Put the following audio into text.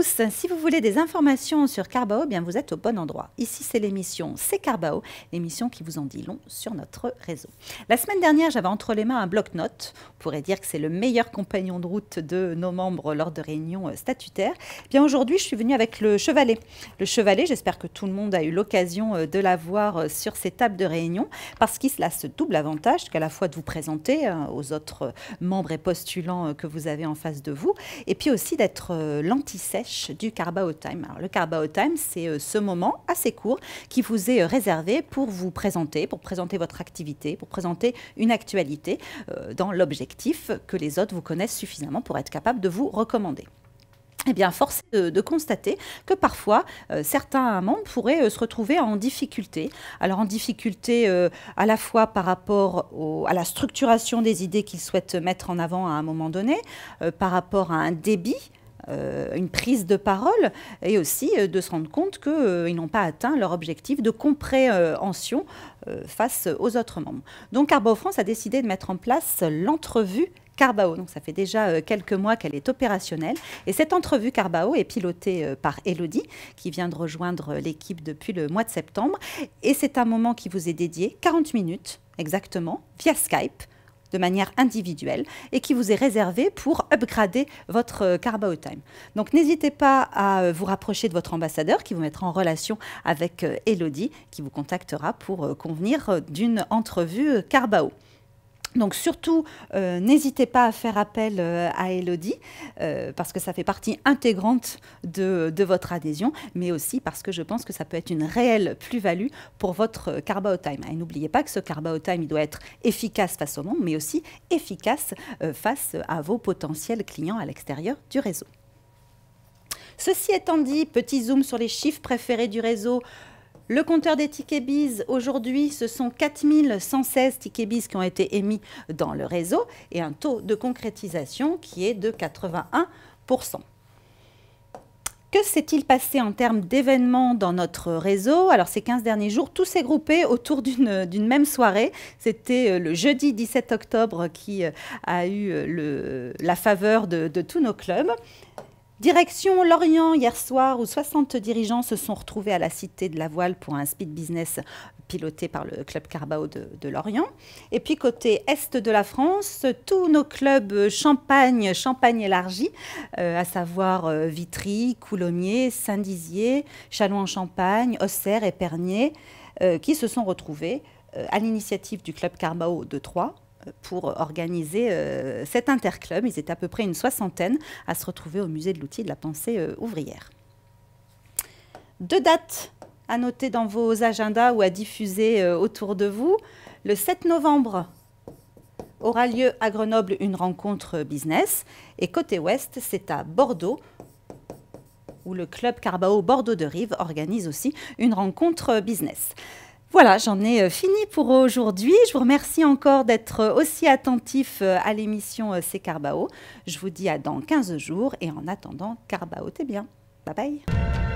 tous, si vous voulez des informations sur Carbao, bien vous êtes au bon endroit. Ici c'est l'émission C'est Carbao, l'émission qui vous en dit long sur notre réseau. La semaine dernière, j'avais entre les mains un bloc-notes. On pourrait dire que c'est le meilleur compagnon de route de nos membres lors de réunions statutaires. Bien aujourd'hui, je suis venue avec le chevalet. Le chevalet, j'espère que tout le monde a eu l'occasion de l'avoir sur ces tables de réunion, parce qu'il a ce double avantage qu'à la fois de vous présenter aux autres membres et postulants que vous avez en face de vous, et puis aussi d'être l'anti-sèche du Carbao Time. Alors, le Carbao Time, c'est ce moment assez court qui vous est réservé pour vous présenter, pour présenter votre activité, pour présenter une actualité dans l'objectif que les autres vous connaissent suffisamment pour être capables de vous recommander. Eh bien, force est de constater que parfois, certains membres pourraient se retrouver en difficulté. Alors, en difficulté à la fois par rapport à la structuration des idées qu'ils souhaitent mettre en avant à un moment donné, par rapport à un débit, une prise de parole, et aussi de se rendre compte qu'ils n'ont pas atteint leur objectif de compréhension face aux autres membres. Donc, Carbao France a décidé de mettre en place l'entrevue Carbao. Donc ça fait déjà quelques mois qu'elle est opérationnelle. Et cette entrevue Carbao est pilotée par Elodie, qui vient de rejoindre l'équipe depuis le mois de septembre. Et c'est un moment qui vous est dédié, 40 minutes exactement, via Skype, de manière individuelle, et qui vous est réservé pour upgrader votre Carbao Time. Donc n'hésitez pas à vous rapprocher de votre ambassadeur, qui vous mettra en relation avec Elodie, qui vous contactera pour convenir d'une entrevue Carbao. Donc surtout, n'hésitez pas à faire appel à Elodie, parce que ça fait partie intégrante de votre adhésion, mais aussi parce que je pense que ça peut être une réelle plus-value pour votre Carbao Time. Et n'oubliez pas que ce Carbao Time, il doit être efficace face au monde, mais aussi efficace face à vos potentiels clients à l'extérieur du réseau. Ceci étant dit, petit zoom sur les chiffres préférés du réseau. Le compteur des tickets biz, aujourd'hui, ce sont 4116 tickets biz qui ont été émis dans le réseau et un taux de concrétisation qui est de 81%. Que s'est-il passé en termes d'événements dans notre réseau? Alors, ces 15 derniers jours, tout s'est groupé autour d'une même soirée. C'était le jeudi 17 octobre qui a eu la faveur de tous nos clubs. Direction Lorient hier soir, où 60 dirigeants se sont retrouvés à la Cité de la Voile pour un speed business piloté par le club Carbao de Lorient. Et puis côté est de la France, tous nos clubs Champagne élargi, à savoir Vitry, Coulommiers, Saint-Dizier, Châlons-en-Champagne, Auxerre et Pernier, qui se sont retrouvés à l'initiative du club Carbao de Troyes, pour organiser cet interclub. Ils étaient à peu près une soixantaine à se retrouver au musée de l'outil de la pensée ouvrière. 2 dates à noter dans vos agendas ou à diffuser autour de vous. Le 7 novembre aura lieu à Grenoble une rencontre business. Et côté ouest, c'est à Bordeaux, où le club Carbao Bordeaux de Rive organise aussi une rencontre business. Voilà, j'en ai fini pour aujourd'hui. Je vous remercie encore d'être aussi attentif à l'émission C'est Carbao. Je vous dis à dans 15 jours et en attendant, Carbao, t'es bien. Bye bye.